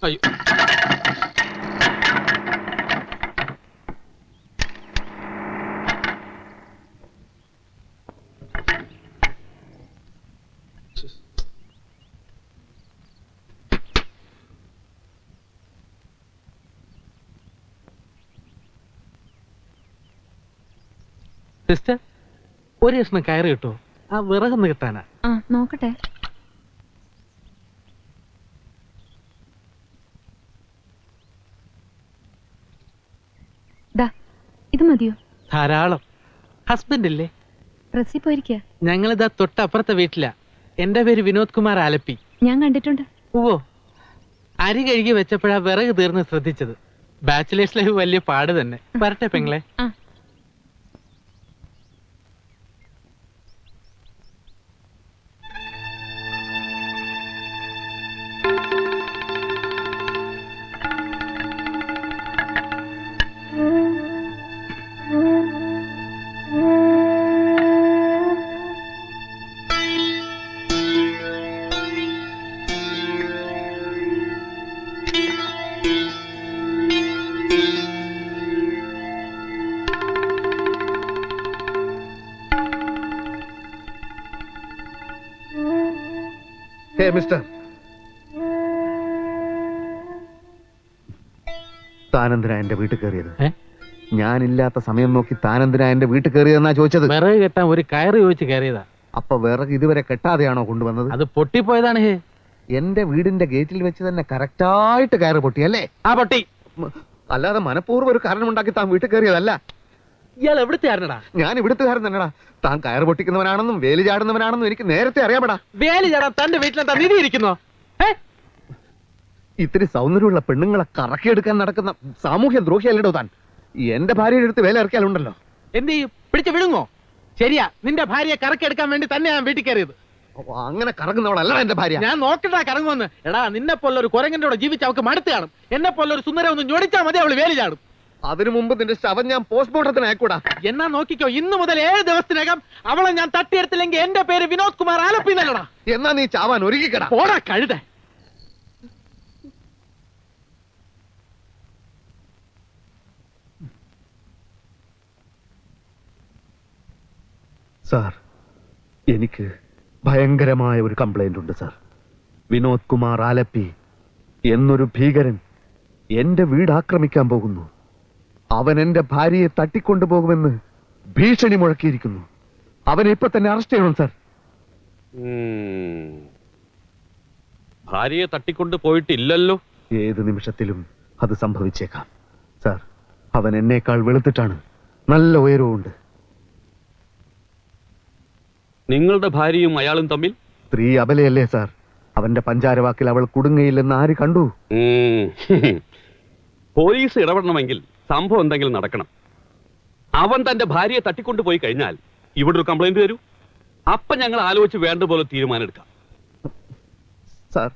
അയ്യോ, സിസ്റ്റർ, ഒരു കഷ്ണം കയറി കിട്ടോ? ആ വിറകൊന്ന് കിട്ടാനാ. നോക്കട്ടെ. ഇത് മതിയോ? ധാരാളം. ഹസ്ബൻഡ് ഇല്ലേ? പ്രസ്സിൽ പോയിരിക്കുക. ഞങ്ങളിതാ തൊട്ടപ്പുറത്തെ വീട്ടിലാ. എന്റെ പേര് വിനോദ് കുമാർ ആലപ്പി. ഞാൻ കണ്ടിട്ടുണ്ട്. ഓ, അരി കഴുകി വെച്ചപ്പോഴാ വിറക് തീർന്ന് ശ്രദ്ധിച്ചത്. ബാച്ചിലേഴ്സ് ലൈഫ് വലിയ പാട് തന്നെ. വരട്ടെ പെങ്ങളെ. മിസ്റ്റർ, താനെന്തിനാ എന്റെ വീട്ടിൽ കയറിയത്? ഞാനില്ലാത്ത സമയം നോക്കി താനെന്തിനാ എന്റെ വീട്ടിൽ കയറിയതെന്നാ ചോദിച്ചത്. വിറക് കെട്ടാൻ ഒരു കയറ് ചോദിച്ച് കയറിയതാ. അപ്പൊ വിറക് ഇതുവരെ കെട്ടാതെയാണോ കൊണ്ടുവന്നത്? അത് പൊട്ടിപ്പോയതാണ്. എന്റെ വീടിന്റെ ഗേറ്റിൽ വെച്ച് തന്നെ കറക്റ്റായിട്ട് കയറ് പൊട്ടിയല്ലേ? ആ പൊട്ടി. അല്ലാതെ മനഃപൂർവ്വം ഒരു കാരണമുണ്ടാക്കി താൻ വീട്ടിൽ കയറിയതല്ല. ഇയാൾ എവിടുത്തെ ആരണടാ? ഞാൻ ഇവിടുത്തുകാരൻ തന്നെടാ. താൻ കയറ് പൊട്ടിക്കുന്നവനാണെന്നും വേലി ചാടുന്നവനാണെന്നും എനിക്ക് നേരത്തെ അറിയാമടാ. വേലി ചാടാൻ തന്റെ വീട്ടിലെന്താ നിധി ഇരിക്കുന്നോ? ഇത്തിരി സൗന്ദര്യമുള്ള പെണ്ണുങ്ങളെ കറക്കിയെടുക്കാൻ നടക്കുന്ന സാമൂഹ്യ ദ്രോഹിയല്ലടോ താൻ. എന്റെ ഭാര്യയുടെ അടുത്ത് വേല ഇറക്കിയാലുണ്ടല്ലോ എന്ത് ചെയ്യും? പിടിച്ച് വിഴുങ്ങോ? ശരിയാ, നിന്റെ ഭാര്യയെ കറക്കിയെടുക്കാൻ വേണ്ടി തന്നെ ഞാൻ വീട്ടിൽ കയറിയത്. അങ്ങനെ കറങ്ങുന്നവളല്ല എന്റെ ഭാര്യ. ഞാൻ നോക്കണ്ടാ കറങ്ങുമെന്ന്. എടാ, നിന്നെ പോലെ ഒരു കുരങ്ങന്റെ കൂടെ ജീവിച്ച് അവൾക്ക് മടുത്ത് കാണും. എന്നെ പോലെ ഒരു സുന്ദരം ഒന്ന് ഞൊടിച്ചാൽ മതി, അവള് വേലി ചാടും. അതിനു മുമ്പ് നിന്റെ ശവം ഞാൻ പോസ്റ്റ്മോർട്ടത്തിന് അയക്കൂടാ. എന്നാ നോക്കിക്കോ, ഇന്ന് മുതൽ 7 ദിവസത്തിനകം അവളെ ഞാൻ തട്ടിയെടുത്തില്ലെങ്കിൽ എന്റെ പേര് വിനോദ് കുമാർ ആലപ്പി എന്നല്ലടാ. എന്നാ നീ ചാവാൻ ഒരുക്കിക്കടാ. പോടാ കഴുത. സാർ, എനിക്ക് ഭയങ്കരമായ ഒരു കംപ്ലൈന്റ് ഉണ്ട് സാർ. വിനോദ് കുമാർ ആലപ്പി എന്നൊരു ഭീകരൻ എന്റെ വീട് ആക്രമിക്കാൻ പോകുന്നു. അവൻ എന്റെ ഭാര്യയെ തട്ടിക്കൊണ്ടുപോകുമെന്ന് ഭീഷണി മുഴക്കിയിരിക്കുന്നു. അവനെ ഇപ്പൊ തന്നെ അറസ്റ്റ് ചെയ്യണം സാർ. ഭാര്യയെ തട്ടിക്കൊണ്ട് പോയിട്ടില്ലല്ലോ. ഏത് നിമിഷത്തിലും അത് സംഭവിച്ചേക്കാം സാർ. അവൻ എന്നേക്കാൾ വെളുത്തിട്ടാണ്, നല്ല ഉയരവുമുണ്ട്. നിങ്ങളുടെ ഭാര്യയും അയാളും തമ്മിൽ സ്ത്രീ അബലയല്ലേ സാർ? അവന്റെ പഞ്ചാരവാക്കിൽ അവൾ കുടുങ്ങയില്ലെന്ന് ആര് കണ്ടു? പോലീസ് ഇടപെടണമെങ്കിൽ സംഭവം എന്തെങ്കിലും നടക്കണം. അവൻ തന്റെ ഭാര്യയെ തട്ടിക്കൊണ്ടു പോയി കഴിഞ്ഞാൽ ഇവിടെ ഒരു കംപ്ലൈന്റ് വരൂ. അപ്പൊ ഞങ്ങൾ ആലോചിച്ച് വേണ്ട പോലെ തീരുമാനം എടുക്കാം. സാർ,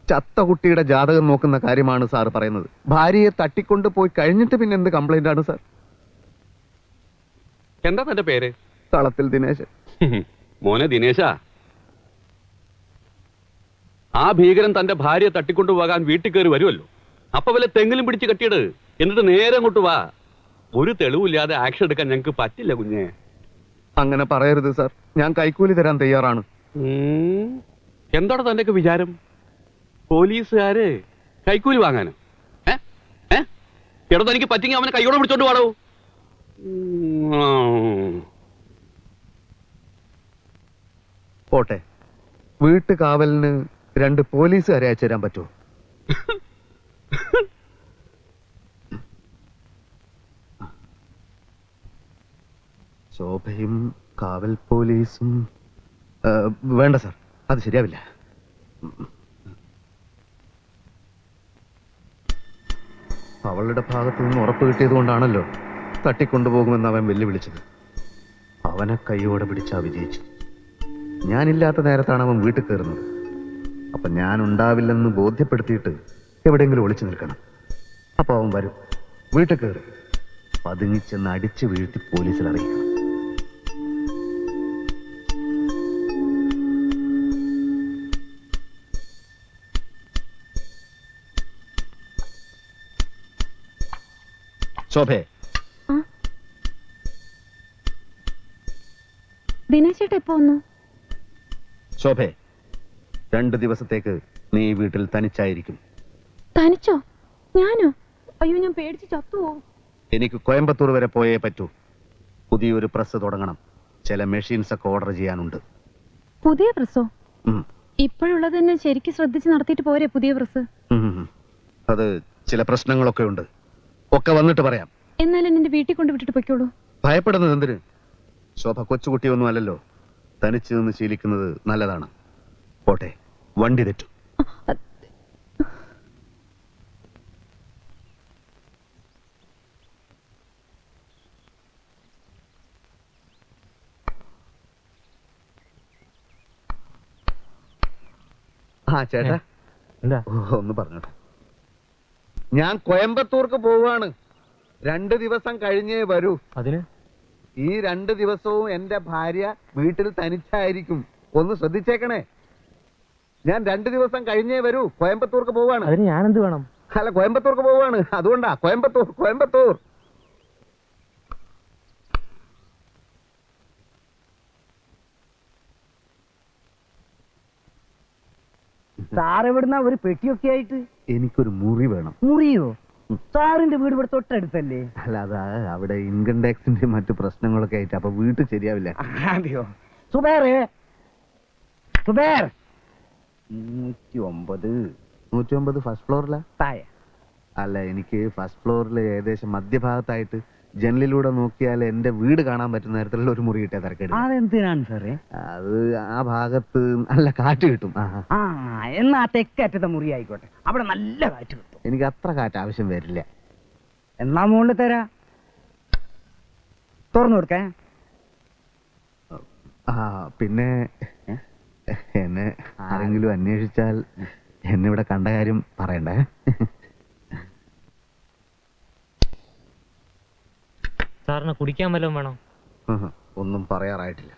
ചത്ത കുട്ടിയുടെ ജാതകം നോക്കുന്ന കാര്യമാണ് സാർ പറയുന്നത്. ഭാര്യയെ തട്ടിക്കൊണ്ട് പോയി കഴിഞ്ഞിട്ട് പിന്നെ എന്ത് കംപ്ലൈന്റ് ആണ് സാർ? എന്താ തന്റെ പേര്? തളത്തിൽ ദിനേശൻ. മോനെ ദിനേശ, ആ ഭീകരൻ തന്റെ ഭാര്യയെ തട്ടിക്കൊണ്ടുപോകാൻ വീട്ടിൽ കയറി വരുമല്ലോ. അപ്പൊ വല്ല തെങ്ങിലും പിടിച്ച് കെട്ടിയിട്, എന്നിട്ട് നേരെ അങ്ങോട്ട് വാ. ഒരു തെളിവില്ലാതെ ആക്ഷൻ എടുക്കാൻ ഞങ്ങൾക്ക് പറ്റില്ല കുഞ്ഞെ. അങ്ങനെ പറയരുത് സാർ. ഞാൻ കൈക്കൂലി തരാൻ തയ്യാറാണ്. എന്താണ് തന്റെ വിചാരം? പോലീസുകാര് കൈക്കൂലി വാങ്ങാനോ? എടോ, തനിക്ക് പറ്റിങ്ങി അവനെ കൈയോടെ പിടിച്ചോണ്ട് പാടോ. പോട്ടെ, വീട്ടു കാവലിന് 2 പോലീസുകാരെ അയച്ചു തരാൻ പറ്റുമോ? ശോഭയും കാവൽ പോലീസും വേണ്ട സാർ, അത് ശരിയാവില്ല. അവളുടെ ഭാഗത്തു നിന്ന് ഉറപ്പ് കിട്ടിയത് കൊണ്ടാണല്ലോ തട്ടിക്കൊണ്ടുപോകുമെന്ന് അവൻ വെല്ലുവിളിച്ചത്. അവനെ കൈയോടെ പിടിച്ചാ വിജയിച്ചു. ഞാനില്ലാത്ത നേരത്താണ് അവൻ വീട്ടിൽ കയറുന്നത്. അപ്പൊ ഞാൻ ഉണ്ടാവില്ലെന്ന് ബോധ്യപ്പെടുത്തിയിട്ട് എവിടെയെങ്കിലും ഒളിച്ചു നിൽക്കണം. അപ്പൊ അവൻ വരും, വീട്ടിൽ കയറും, പതുങ്ങിച്ചെന്ന് അടിച്ചു വീഴ്ത്തി പോലീസിൽ അറിയിക്കണം. ശോഭേ, ആ ദിനേശ് ചേട്ടാ എപ്പോ വന്നു? ശോഭേ, 2 ദിവസത്തേക്ക് നീ ഈ വീട്ടിൽ തനിച്ചായിരിക്കും. തനിച്ചോ? ഞാനോ? അയ്യോ, ഞാൻ പേടിച്ച് ചത്തുപോകും. എനിക്ക് കോയമ്പത്തൂർ വരെ പോയേ പറ്റൂ. പുതിയൊരു പ്രസ് തുടങ്ങണം. ചില മെഷീൻസ് ഒക്കെ ഓർഡർ ചെയ്യാനുണ്ട്. പുതിയ പ്രസ്സോ? ഉം. ഇപ്പോഴുള്ളത് തന്നെ ശരിക്കും ശ്രദ്ധിച്ച് നടത്തിയിട്ട് പോരെ പുതിയ പ്രസ്? അത് ചില പ്രശ്നങ്ങളൊക്കെ ഉണ്ട്. ഒക്കെ വന്നിട്ട് പറയാം. എന്നാലും എന്നെ വീട്ടിൽ കൊണ്ട് വിട്ടിട്ട് പൊയ്ക്കോളൂ. ഭയപ്പെടുന്നത് എന്തിന്? ശോഭ കൊച്ചുകുട്ടിയൊന്നും അല്ലല്ലോ. തനിച്ച് നിന്ന് ശീലിക്കുന്നത് നല്ലതാണ്. പോട്ടെ, വണ്ടി തെറ്റും. ആ ചേട്ടാ, എന്താ? ഒന്ന് പറഞ്ഞോട്ടെ. ഞാൻ കോയമ്പത്തൂർക്ക് പോവാണ്. 2 ദിവസം കഴിഞ്ഞേ വരൂ. അതിന് ഈ 2 ദിവസവും എന്റെ ഭാര്യ വീട്ടിൽ തനിച്ചായിരിക്കും. ഒന്ന് ശ്രദ്ധിച്ചേക്കണേ. ഞാൻ 2 ദിവസം കഴിഞ്ഞേ വരൂ. കോയമ്പത്തൂർക്ക് പോവാണ്. അതിന് ഞാനെന്ത് വേണം? അല്ല, കോയമ്പത്തൂർക്ക് പോവാണ്. അതുകൊണ്ടാ കോയമ്പത്തൂർ കോയമ്പത്തൂർ. സാർ എവിടുന്ന ഒരു പെട്ടിയൊക്കെ ആയിട്ട്? എനിക്കൊരു മുറി വേണം. മുറിയോ? സാറിന്റെ വീട് ഇവിടെ തൊട്ടടുത്തല്ലേ? അല്ല, അതാ അവിടെ ഇൻകം ടാക്സിന്റെ മറ്റു പ്രശ്നങ്ങളൊക്കെ ആയിട്ട് അപ്പൊ വീട്ടിൽ ശരിയാവില്ല. അതെയോ? സുബേറേ, സുബേർ. 109 ഫസ്റ്റ് ഫ്ലോറിലാ? താഴെ. അല്ല, എനിക്ക് ഫസ്റ്റ് ഫ്ലോറിൽ ഏകദേശം മധ്യഭാഗത്തായിട്ട് ജനലിലൂടെ നോക്കിയാൽ എന്റെ വീട് കാണാൻ പറ്റുന്ന തരത്തിലുള്ള ഒരു മുറി കിട്ടിയ തിരക്കേട്. അതെന്തിനാണ് സാറേ? അത് ആ ഭാഗത്ത് നല്ല കാറ്റ് കിട്ടും. ആ, എന്നാ തെക്കറ്റത്തെ മുറി ആയിക്കോട്ടെ. അവിടെ നല്ല കാറ്റ് കിട്ടും. എനിക്ക് അത്ര കാറ്റ് ആവശ്യം വരില്ല. എന്നാ മുകളിൽ തരാ. തുറന്നു കൊടുക്കേ. ആ, പിന്നെ എന്നെ ആരെങ്കിലും അന്വേഷിച്ചാൽ എന്നെ ഇവിടെ കണ്ട കാര്യം പറയണ്ടേ? സാറിന് കുടിക്കാൻ വല്ലതും വേണോ? ഒന്നും പറയാറായിട്ടില്ല.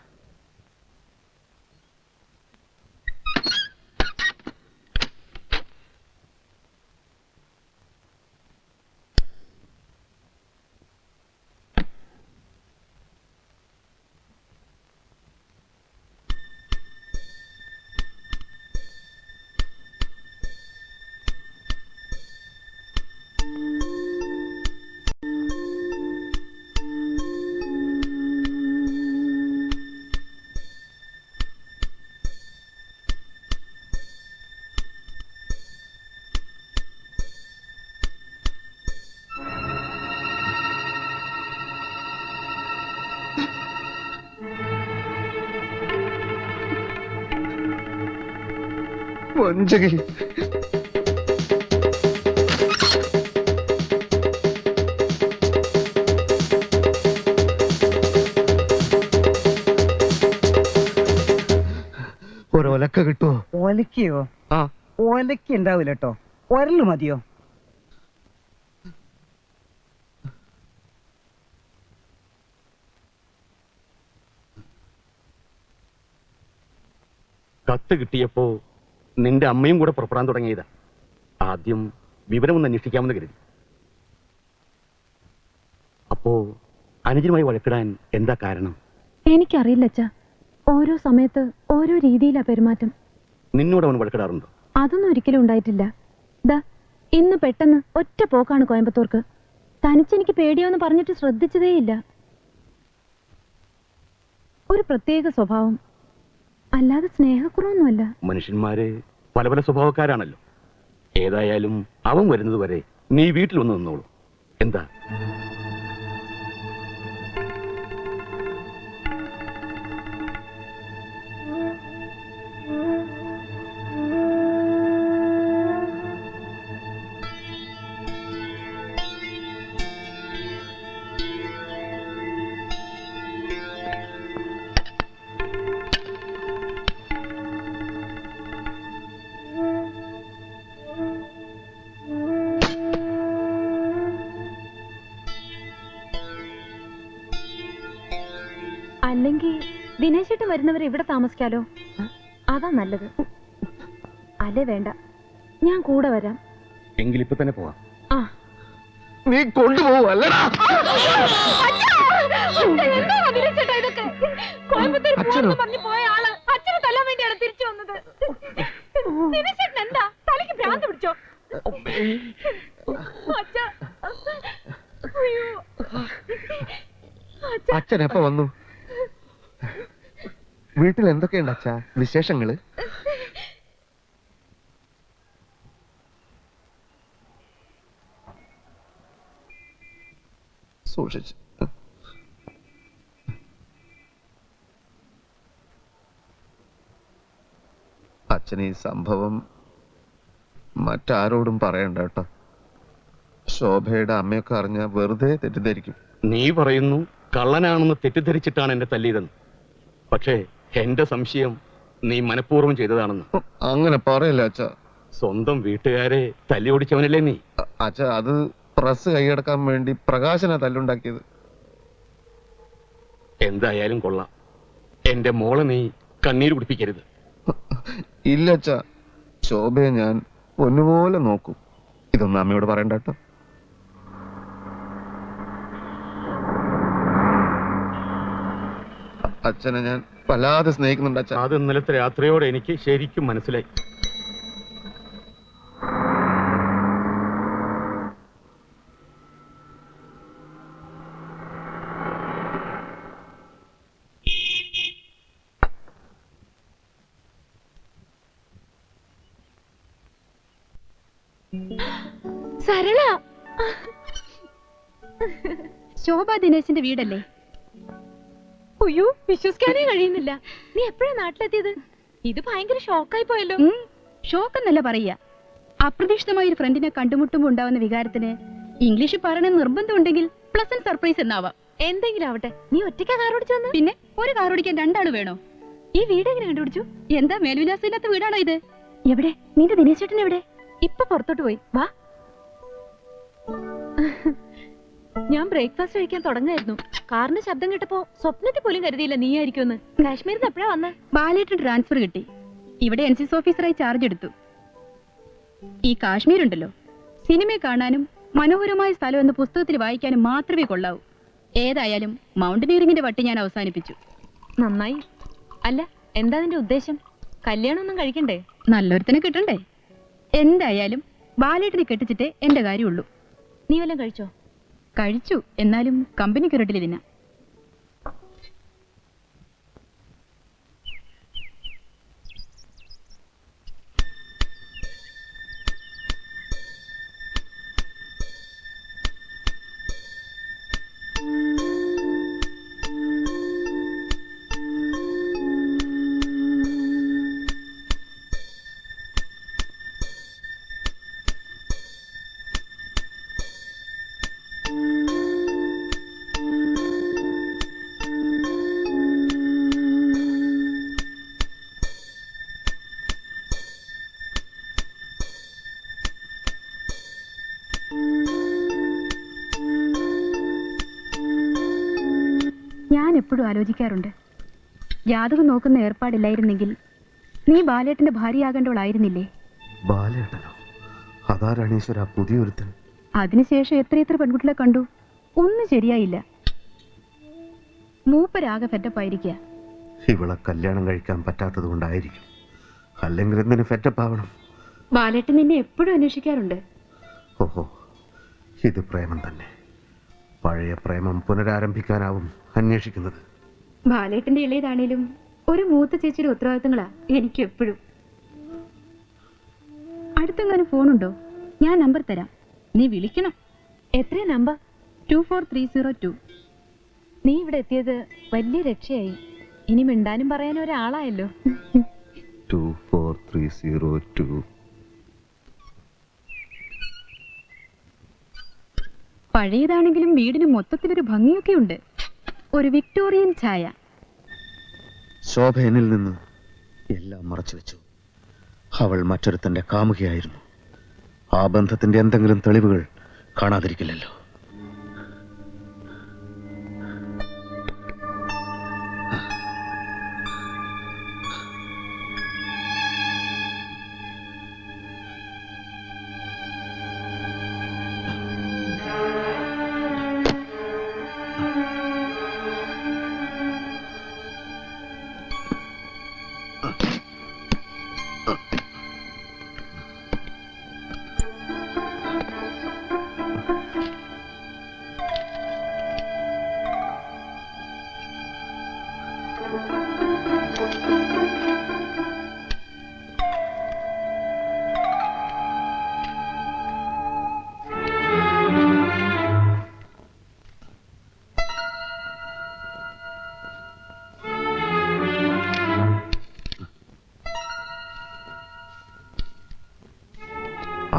വഞ്ചകി. ഒരൊലക്ക കിട്ടുമോ? ഒലക്കയോ? ആ, ഒലക്ക ഉണ്ടാവില്ല കേട്ടോ. ഒരല് മതിയോ? കത്ത് കിട്ടിയപ്പോ നിന്റെ അമ്മയും കൂടെ പുറപ്പെടാൻ തുടങ്ങിയതാ. ആദ്യം വിവരമൊന്ന് അന്വേഷിക്കാമെന്ന് കരുതി. അപ്പോ അനുജനുമായി വഴക്കിടാൻ എന്താ കാരണം? എനിക്കറിയില്ല അച്ഛാ. ഓരോ സമയത്ത് ഓരോ രീതിയിലാ പെരുമാറ്റം. നിന്നോട് അവൻ വഴക്കിടാറുണ്ടോ? അതൊന്നും ഒരിക്കലും ഉണ്ടായിട്ടില്ല. ദാ ഇന്ന് പെട്ടെന്ന് ഒറ്റ പോക്കാണ് കോയമ്പത്തൂർക്ക്. തനിച്ചെനിക്ക് പേടിയാന്ന് പറഞ്ഞിട്ട് ശ്രദ്ധിച്ചതേയില്ല. ഒരു പ്രത്യേക സ്വഭാവം, അല്ലാതെ സ്നേഹക്കുറവൊന്നുമല്ല. മനുഷ്യന്മാര് പല പല സ്വഭാവക്കാരാണല്ലോ. ഏതായാലും അവൻ വരുന്നത് വരെ നീ വീട്ടിൽ വന്ന് നിന്നോളൂ. എന്താ? അല്ലെങ്കിൽ ദിനേശേട്ടൻ വരുന്നവർ ഇവിടെ താമസിക്കാലോ? അതാ നല്ലത്. അല്ലേ വേണ്ട, ഞാൻ കൂടെ വരാം. എങ്കിലിപ്പോ തന്നെ പോവാം. ആ, നീ കൊണ്ടുപോവല്ലടാ. അച്ഛനോ? അച്ഛൻ എപ്പ വന്നു? വീട്ടിൽ എന്തൊക്കെയുണ്ട് അച്ഛാ വിശേഷങ്ങള്? സൂക്ഷിച്ച്. അച്ഛൻ ഈ സംഭവം മറ്റാരോടും പറയണ്ട കേട്ടോ. ശോഭയുടെ അമ്മയൊക്കെ അറിഞ്ഞ വെറുതെ തെറ്റിദ്ധരിക്കും. നീ പറയുന്നു കള്ളനാണെന്ന് തെറ്റിദ്ധരിച്ചിട്ടാണ് എന്നെ തല്ലിയതെന്ന്. പക്ഷേ എന്റെ സംശയം നീ മനഃപൂർവ്വം ചെയ്തതാണെന്ന്. അങ്ങനെ പറയല്ല അച്ഛാ. സ്വന്തം വീട്ടുകാരെ തല്ലി ഓടിച്ചവനല്ലേ നീ? അച്ഛാ, അത് പ്രസ് കൈയടക്കാൻ വേണ്ടി പ്രകാശനാ തല്ലുണ്ടാക്കിയത്. എന്തായാലും കൊള്ളാം. എന്റെ മോളെ നീ കണ്ണീര് കുടിപ്പിക്കരുത്. ഇല്ല അച്ഛാ, ശോഭയെ ഞാൻ പൊന്നുപോലെ നോക്കും. ഇതൊന്നും അമ്മയോട് പറയണ്ട കേട്ടോ. അച്ഛനെ ഞാൻ വല്ലാതെ സ്നേഹിക്കുന്നുണ്ട് അച്ഛാ. അത് ഇന്നലത്തെ രാത്രിയോടെ എനിക്ക് ശരിക്കും മനസ്സിലായി. സരള, ശോഭ ദിനേശിന്റെ വീടല്ലേ? അയ്യോ, വിശ്വസിക്കാനേ കഴിയുന്നില്ല. നീ എപ്പോഴാ നാട്ടിലെത്തിയത്? ഇത് ഭയങ്കര ഷോക്കായി പോയല്ലോ. ഷോക്കെന്നല്ല പറയാ, അപ്രതീക്ഷിതമായ ഒരു ഫ്രണ്ടിനെ കണ്ടുമുട്ടുമ്പോ ഉണ്ടാവുന്ന വികാരത്തിന് ഇംഗ്ലീഷ് പറയണ നിർബന്ധമുണ്ടെങ്കിൽ പ്ലസന്റ് സർപ്രൈസ് എന്നാവാം. എന്തെങ്കിലും ആവട്ടെ. നീ ഒറ്റയ്ക്കാ കാർ ഓടിച്ചു വന്ന്? പിന്നെ ഒരു കാർ ഓടിക്കാൻ രണ്ടാള് വേണോ? ഈ വീട് എങ്ങനെ കണ്ടുപിടിച്ചു? എന്താ മേൽവിലാസം ഇല്ലാത്ത വീടാണോ ഇത്? എവിടെ നിന്റെ ദിനേശ് ചേട്ടൻ? എവിടെ? ഇപ്പൊ പുറത്തോട്ട് പോയി. വാ, ഞാൻ ബ്രേക്ക്ഫാസ്റ്റ് കഴിക്കാൻ തുടങ്ങായിരുന്നു. കാറിന്റെ ശബ്ദം കേട്ടപ്പോ സ്വപ്നത്തിൽ പോലും കരുതിയില്ല നീ ആയിരിക്കുമെന്ന്. കാശ്മീരിൽ നിന്ന് എപ്പോഴാ വന്ന? ബാലേട്ട് ട്രാൻസ്ഫർ കിട്ടി. ഇവിടെ NCC ഓഫീസറായി ചാർജ് എടുത്തു. ഈ കാശ്മീർ ഉണ്ടല്ലോ, സിനിമയെ കാണാനും മനോഹരമായ സ്ഥലം എന്ന് പുസ്തകത്തിൽ വായിക്കാനും മാത്രമേ കൊള്ളാവൂ. ഏതായാലും മൗണ്ടനിയറിംഗിന്റെ വട്ടി ഞാൻ അവസാനിപ്പിച്ചു. നന്നായി. അല്ല, എന്താ നിന്റെ ഉദ്ദേശം? കല്യാണം ഒന്നും കഴിക്കണ്ടേ? നല്ലൊരുത്തനെ കിട്ടണ്ടേ? എന്തായാലും ബാലേട്ടിനെ കെട്ടിച്ചിട്ടേ എന്റെ കാര്യമുള്ളൂ. നീ വല്ലതും കഴിച്ചോ? കഴിച്ചു, എന്നാലും കമ്പനി കിരട്ടിൽ തിന്നാ. ഞാൻ എപ്പോഴും ആലോചിക്കാറുണ്ട്, ജാതകം നോക്കുന്ന ഏർപ്പാടില്ലായിരുന്നെങ്കിൽ നീ ബാലേട്ടന്റെ ഭാര്യയാകേണ്ടവളായിരുന്നില്ലേ? ബാലേട്ടനോ? അതാരാണ് ഈശ്വര പുതിയൊരുത്തൻ? അതിനുശേഷം എത്രയെത്ര പെൺകുട്ടികളെ കണ്ടു, ഒന്നും ശരിയായില്ല. മൂപ്പരാകെ ഫെറ്റപ്പായിരിക്കുക. ഇവളെ കല്യാണം കഴിക്കാൻ പറ്റാത്തത് കൊണ്ടായിരിക്കും. അല്ലെങ്കിൽ എന്തിനു ഫെറ്റപ്പ് ആവണം? ബാലേട്ടൻ നിന്നെ എപ്പോഴും അന്വേഷിക്കാറുണ്ട്. ഓഹോ, ഇത് പ്രേമം തന്നെ. പഴയ പ്രേമം പുനരാരംഭിക്കാനാവും അന്വേഷിക്കുന്നത്. ബാലേട്ടന്റെ ഇളയതാണേലും ഒരു മൂത്ത ചേച്ചിയുടെ ഉത്തരവാദിത്തങ്ങളാ എനിക്ക് എപ്പോഴും. അടുത്തെങ്ങാനും ഫോണുണ്ടോ? ഞാൻ നമ്പർ തരാം, നീ വിളിക്കണം. എത്രയാ നമ്പർ? 24302. നീ ഇവിടെ എത്തിയത് വലിയ രക്ഷയായി. ഇനി മിണ്ടാനും പറയാനും ഒരാളായല്ലോ. 24302. പഴയതാണെങ്കിലും വീടിന് മൊത്തത്തിലൊരു ഭംഗിയൊക്കെ ഉണ്ട്. ഒരു വിക്ടോറിയൻ ഛായ. ശോഭ എന്നിൽ നിന്ന് എല്ലാം മറച്ചു വെച്ചു. അവൾ മറ്റൊരുത്തന്റെ കാമുകയായിരുന്നു. ആ ബന്ധത്തിന്റെ എന്തെങ്കിലും തെളിവുകൾ കാണാതിരിക്കില്ലല്ലോ.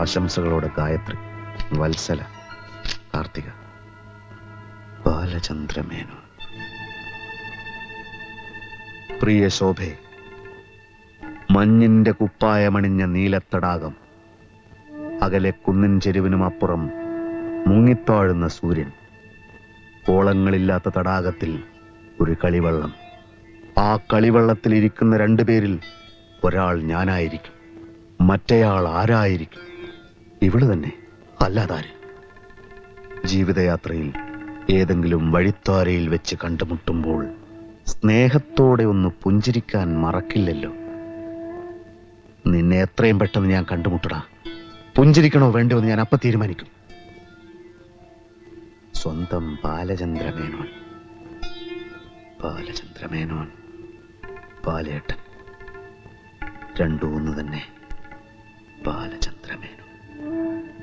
ആശംസകളോടെ ഗായത്രി, വത്സല, കാർത്തിക, ബാലചന്ദ്രമേനോൻ. പ്രിയ ശോഭേ, മഞ്ഞിന്റെ കുപ്പായമണിഞ്ഞ നീലത്തടാകം, അകലെ കുന്നിൻ ചെരുവിനും അപ്പുറം മുങ്ങിത്താഴുന്ന സൂര്യൻ, ഓളങ്ങളില്ലാത്ത തടാകത്തിൽ ഒരു കളിവള്ളം. ആ കളിവള്ളത്തിൽ ഇരിക്കുന്ന രണ്ടുപേരിൽ ഒരാൾ ഞാനായിരിക്കും, മറ്റേയാൾ ആരായിരിക്കും? ഇവള് തന്നെ, അല്ലാതാര്? ജീവിതയാത്രയിൽ ഏതെങ്കിലും വഴിത്താരയിൽ വെച്ച് കണ്ടുമുട്ടുമ്പോൾ സ്നേഹത്തോടെ ഒന്ന് പുഞ്ചിരിക്കാൻ മറക്കില്ലല്ലോ. നിന്നെ എത്രയും പെട്ടെന്ന് ഞാൻ കണ്ടുമുട്ടടാ. പുഞ്ചിരിക്കണോ വേണ്ടോ എന്ന് ഞാൻ അപ്പം തീരുമാനിക്കും. സ്വന്തം ബാലചന്ദ്രമേനോൻ, ബാലചന്ദ്രമേനോൻ, ബാലേട്ടൻ, രണ്ടും ഒന്ന് തന്നെ. ബാലചന്ദ്രമേനോൻ,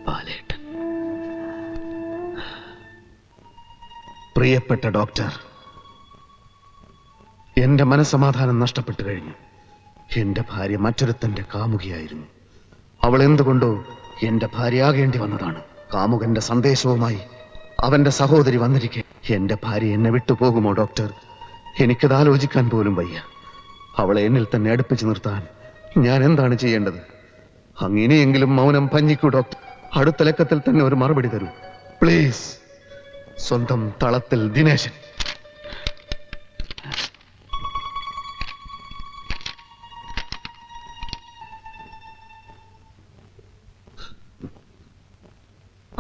ബാലേട്ടൻ. പ്രിയപ്പെട്ട ഡോക്ടർ, എന്റെ മനസ്സമാധാനം നഷ്ടപ്പെട്ടു കഴിഞ്ഞു. എന്റെ ഭാര്യ മറ്റൊരുത്തന്റെ കാമുകിയായിരുന്നു. അവൾ എന്തുകൊണ്ടോ എന്റെ ഭാര്യയാകേണ്ടി വന്നതാണ്. കാമുകന്റെ സന്ദേശവുമായി അവന്റെ സഹോദരി വന്നിരിക്കെ എന്റെ ഭാര്യ എന്നെ വിട്ടുപോകുമോ ഡോക്ടർ? എനിക്കത് ആലോചിക്കാൻ പോലും വയ്യ. അവളെ എന്നിൽ തന്നെ അടുപ്പിച്ചു നിർത്താൻ ഞാൻ എന്താണ് ചെയ്യേണ്ടത്? അങ്ങനെയെങ്കിലും മൗനം ഭഞ്ജിക്കൂ ഡോക്ടർ. അടുത്ത ലക്കത്തിൽ തന്നെ ഒരു മറുപടി തരൂ പ്ലീസ്. സ്വന്തം തളത്തിൽ ദിനേശൻ.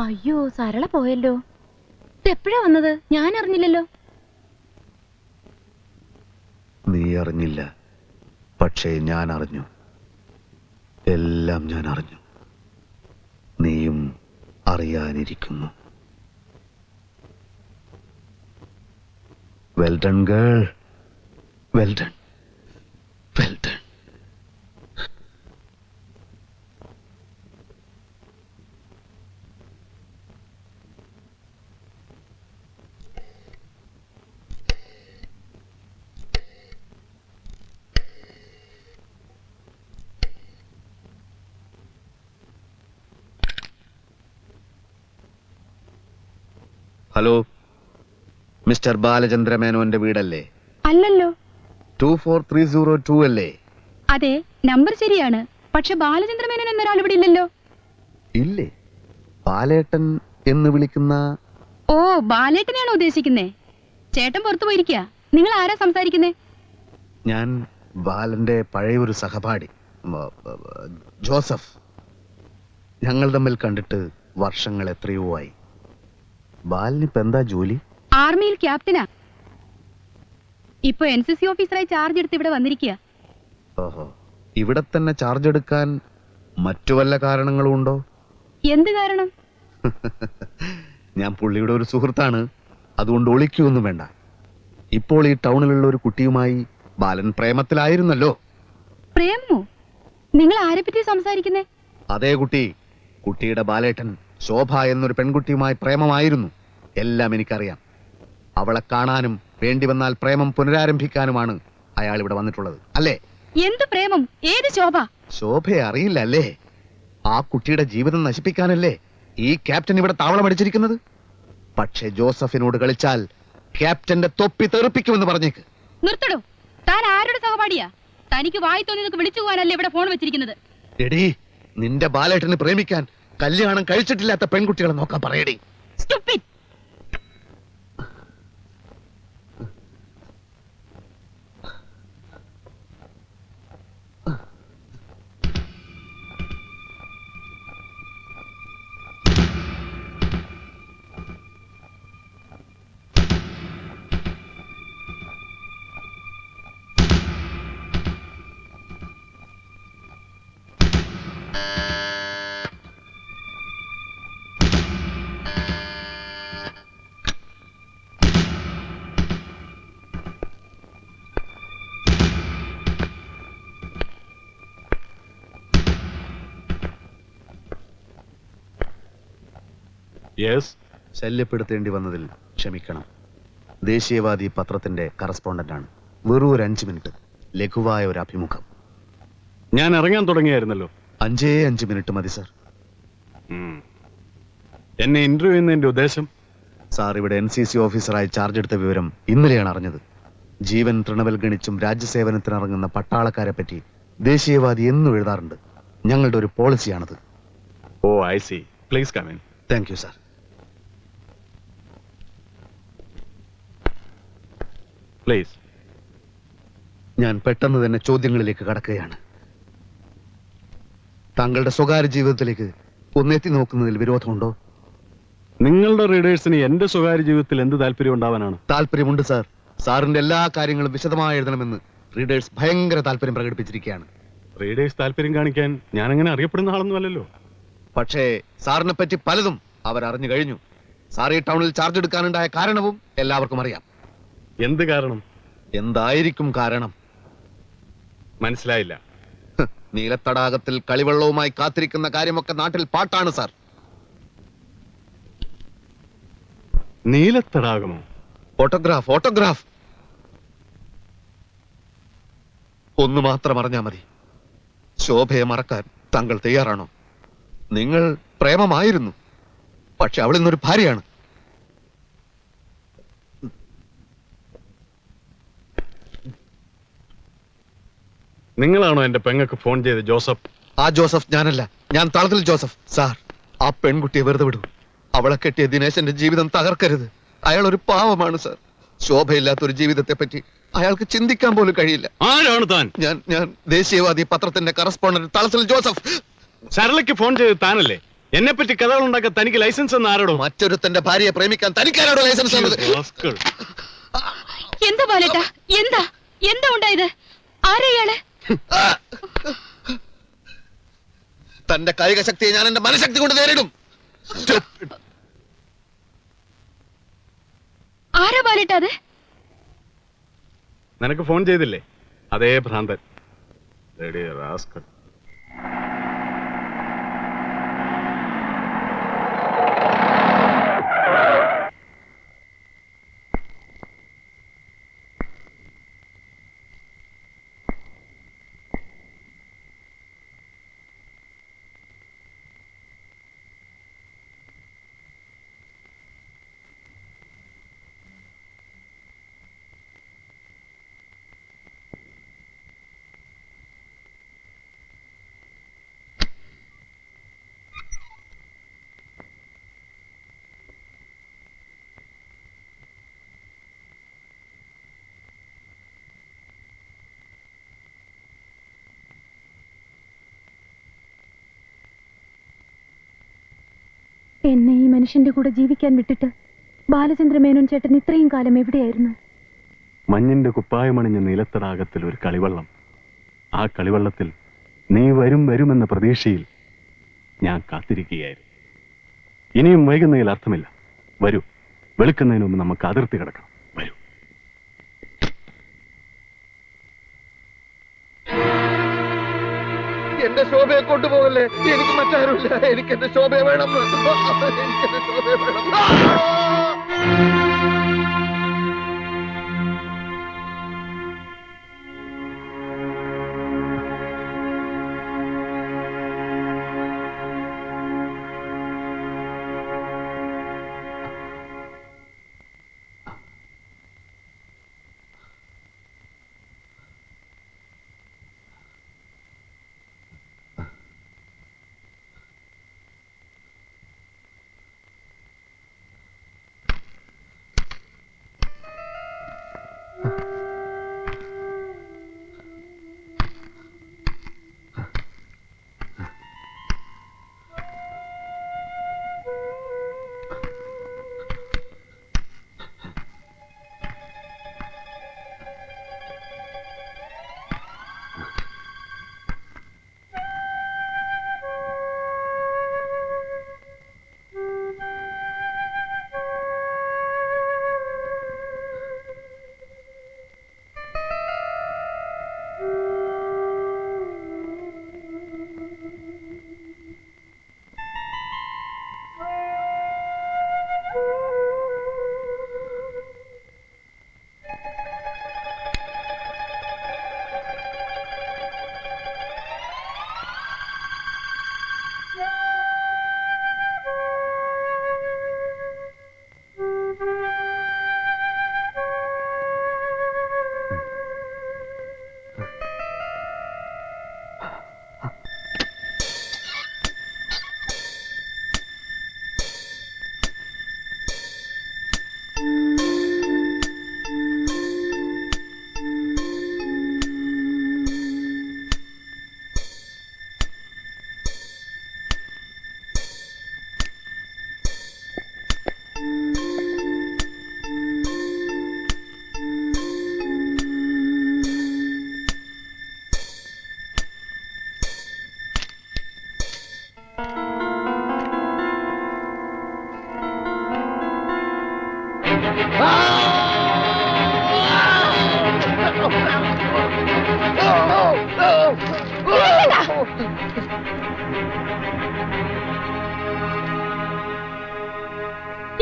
അയ്യോ, സരള പോയല്ലോ. ഇതെപ്പോഴാ വന്നത്? ഞാൻ അറിഞ്ഞില്ലല്ലോ. നീ അറിഞ്ഞില്ല, പക്ഷേ ഞാൻ അറിഞ്ഞു. എല്ലാം ഞാൻ അറിഞ്ഞു. നീയും അറിയാനിരിക്കുന്നു. Well done girl, well done, well done. Hello, mister ബാലചന്ദ്രമേനോന്റെ വീടല്ലേ? അല്ലല്ലോ. 24302 അല്ലേ? അതെ, നമ്പർ ശരിയാണ്. പക്ഷെ ബാലചന്ദ്രമേനോൻ എന്നൊരാൾ ഇവിടെ ഇല്ലല്ലോ. ഇല്ലേ? ബാലേട്ടൻ എന്ന് വിളിക്കുന്ന? ഓ, ബാലേട്ടനെയാണോ ഉദ്ദേശിക്കുന്നേ? ചേട്ടൻ പുറത്തു പോയിരിക്കുക. നിങ്ങൾ ആരാ സംസാരിക്കുന്നേ? ഞാൻ ബാലന്റെ പഴയ ഒരു സഹപാഠി, ജോസഫ്. ഞങ്ങൾ തമ്മിൽ കണ്ടിട്ട് വർഷങ്ങൾ എത്രയോ ആയി. ബാലിനിപ്പോ എന്താ ജോലി? ആർമിയിൽ ക്യാപ്റ്റനാ. ഇപ്പൊ NCC ഓഫീസറായി ചാർജ് എടുത്ത് ഇവിടെ വന്നിരിക്കുക. ഓഹോ, ഇവിടെ തന്നെ ചാർജ് എടുക്കാൻ മറ്റു വല്ല കാരണങ്ങളും ഉണ്ടോ? എന്ത് കാരണം? ഞാൻ പുള്ളിയുടെ ഒരു സുഹൃത്താണ്, അതുകൊണ്ട് ഒളിക്കൊന്നും വേണ്ട. ഇപ്പോൾ ഈ ടൗണിലുള്ള ഒരു കുട്ടിയുമായി ബാലൻ പ്രേമത്തിലായിരുന്നല്ലോ. പ്രേമോ? നിങ്ങൾ ആരെ പറ്റി സംസാരിക്കുന്നേ? അതേ കുട്ടി. കുട്ടിയുടെ ബാലേട്ടൻ ശോഭ എന്നൊരു പെൺകുട്ടിയുമായി പ്രേമമായിരുന്നു. എല്ലാം എനിക്കറിയാം. അവളെ കാണാനും വേണ്ടി വന്നാൽ പ്രേമം പുനരാരംഭിക്കാനുമാണ് അയാൾ ഇവിടെ വന്നിട്ടുള്ളത്, അല്ലേ? എന്ത് പ്രേമം? ഏത് ശോഭ? ശോഭയെ അറിയില്ല അല്ലേ? ആ കുട്ടിയുടെ ജീവിതം നശിപ്പിക്കാനല്ലേ ഈ ക്യാപ്റ്റൻ ഇവിടെ താവളമടിച്ചിരിക്കുന്നത്. പക്ഷെ ജോസഫിനോട് കളിച്ചാൽ ക്യാപ്റ്റന്റെ തൊപ്പി തെറിപ്പിക്കുമെന്ന് പറഞ്ഞേക്ക്. നിർത്തടോ. താൻ ആരുടെ സഹപാഠിയാ? തനിക്ക് വായി തോന്നിയതൊക്കെ വിളിച്ചു പോകാനല്ലേ ഇവിടെ ഫോൺ വെച്ചിരിക്കുന്നത്? എടീ, നിന്റെ ബാലേട്ടന് പ്രേമിക്കാൻ കല്യാണം കഴിച്ചിട്ടില്ലാത്ത പെൺകുട്ടികളെ നോക്കാൻ പറയടി. Stupid. ശല്യപ്പെടുത്തേണ്ടി വന്നതിൽ ക്ഷമിക്കണം. ദേശീയവാദി പത്രത്തിന്റെ കറസ്പോണ്ടന്റാണ്. വെറും ഒരു 5 മിനിറ്റ് ലഘുവായ ഒരു അഭിമുഖം. ഞാൻ ഇറങ്ങാൻ തുടങ്ങിയായിരുന്നല്ലോ. 5 മിനിറ്റ് മതി സർ. എന്നെ ഇന്റർവ്യൂ ചെയ്യുന്നതിന്റെ ഉദ്ദേശം? സാർ ഇവിടെ NCC ഓഫീസറായി ചാർജ് എടുത്ത വിവരം ഇന്നലെയാണ് അറിഞ്ഞത്. ജീവൻ തൃണവൽഗണിച്ചും രാജ്യസേവനത്തിനിറങ്ങുന്ന പട്ടാളക്കാരെ പറ്റി ദേശീയവാദി എന്നും എഴുതാറുണ്ട്. ഞങ്ങളുടെ ഒരു പോളിസിയാണത്. Oh, I see. Please come in. Thank you sir. Please. ഞാൻ പെട്ടെന്ന് തന്നെ ചോദ്യങ്ങളിലേക്ക് കടക്കുകയാണ്. താങ്കളുടെ സ്വകാര്യ ജീവിതത്തിലേക്ക് ഒന്നെത്തി നോക്കുന്നതിൽ വിരോധമുണ്ടോ? നിങ്ങളുടെ റീഡേഴ്സിന് എന്റെ സ്വകാര്യ ജീവിതത്തിൽ എന്ത് താല്പര്യം ഉണ്ടാവാനാണ്? താല്പര്യമുണ്ട് സാർ. സാറിന്റെ എല്ലാ കാര്യങ്ങളും വിശദമായി എഴുതണമെന്ന് റീഡേഴ്സ് ഭയങ്കര താല്പര്യം പ്രകടിപ്പിച്ചിരിക്കുകയാണ്. റീഡേഴ്സ് താല്പര്യം കാണിക്കാൻ ഞാൻ അങ്ങനെ അറിയപ്പെടുന്ന ആളൊന്നും അല്ലല്ലോ. പക്ഷേ സാറിനെ പറ്റി പലതും അവരറിഞ്ഞു കഴിഞ്ഞു. സാർ ഈ ടൗണിൽ ചാർജ് എടുക്കാനുണ്ടായ കാരണവും എല്ലാവർക്കും അറിയാം. എന്ത് കാരണം? എന്തായിരിക്കും കാരണം? മനസ്സിലായില്ല. നീലത്തടാകത്തിൽ കളിവെള്ളവുമായി കാത്തിരിക്കുന്ന കാര്യമൊക്കെ നാട്ടിൽ പാട്ടാണ് സാർ. നീലത്തടാകമോ? Photograph, photograph. ഒന്ന് മാത്രം അറിഞ്ഞാ മതി. ശോഭയെ മറക്കാൻ താങ്കൾ തയ്യാറാണോ? നിങ്ങൾ പ്രേമമായിരുന്നു, പക്ഷെ അവൾ ഇന്നൊരു ഭാര്യയാണ്. നിങ്ങളാണോ എന്റെ പെങ്ങൾക്ക് ഫോൺ ചെയ്ത് ജോസഫ്? ആ ജോസഫ് ഞാനല്ല, ഞാൻ തളത്തിൽ ജോസഫ്. സാർ, ആ പെൺകുട്ടിയെ വെറുതെ വിടൂ. അവളെ കെട്ടിയ ദിനേശന്റെ ജീവിതം തകർക്കരുത്. അയാൾ ഒരു പാവമാണ് സാർ. ശോഭയില്ലാത്തൊരു ജീവിതത്തെ പറ്റി അയാൾക്ക് ചിന്തിക്കാൻ പോലും കഴിയില്ല. ആരാണ് താൻ? ഞാൻ ദേശീയവാദി പത്രത്തിന്റെ കറസ്പോണ്ടന്റ് തളത്തിൽ ജോസഫ്. സരളയ്ക്ക് ഫോൺ ചെയ്ത് താനല്ലേ? എന്നെ പറ്റി കഥകൾ ഉണ്ടാക്കാൻ തനിക്ക് ലൈസൻസ് എന്ന് ആരോടോ? മറ്റൊരുത്തന്റെ ഭാര്യയെ പ്രേമിക്കാൻ തനിക്കാരോടോ ലൈസൻസ് തന്നത്? rascal. എന്താ ബാലേട്ടാ? എന്താ എന്താ ഉണ്ടായത്? ആരെയാള്? തന്റെ കായിക ശക്തിയെ ഞാൻ എന്റെ മനഃശക്തി കൊണ്ട് നേരിടും. ആരാ ബാലേട്ടാ അത്? നിനക്ക് ഫോൺ ചെയ്തില്ലേ? അതേ ഭ്രാന്തൻ. Bloody rascal. എന്നെ ഈ മനുഷ്യന്റെ കൂടെ ജീവിക്കാൻ വിട്ടിട്ട് ബാലചന്ദ്ര മേനോൻ ചേട്ടൻ ഇത്രയും കാലം എവിടെയായിരുന്നു? മഞ്ഞിന്റെ കുപ്പായമണിഞ്ഞ നീലത്തടാകത്തിൽ ഒരു കളിവള്ളം. ആ കളിവള്ളത്തിൽ നീ വരുമെന്ന പ്രതീക്ഷയിൽ ഞാൻ കാത്തിരിക്കുകയായിരുന്നു. ഇനിയും വൈകുന്നതിൽ അർത്ഥമില്ല. വരൂ, വെളുക്കുന്നതിന് മുമ്പ് നമുക്ക് അതിർത്തി കിടക്കണം. വരൂ. എന്റെ ശോഭയെ കൊണ്ടുപോകല്ലേ. എനിക്ക് മറ്റാരുമില്ല. എനിക്ക് എന്റെ ശോഭയെ വേണം. എനിക്ക് എന്റെ ശോഭയെ വേണം.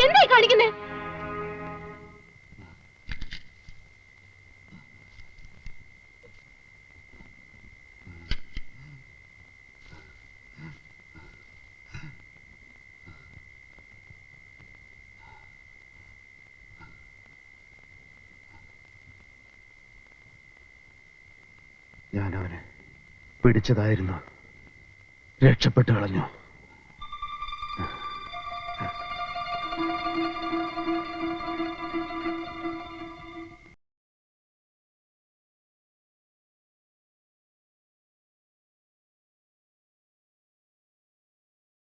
എന്തായി കാണിക്കുന്നേ? ഞാൻ അവനെ പിടിച്ചതായിരുന്നു, രക്ഷപ്പെട്ടു കളഞ്ഞു.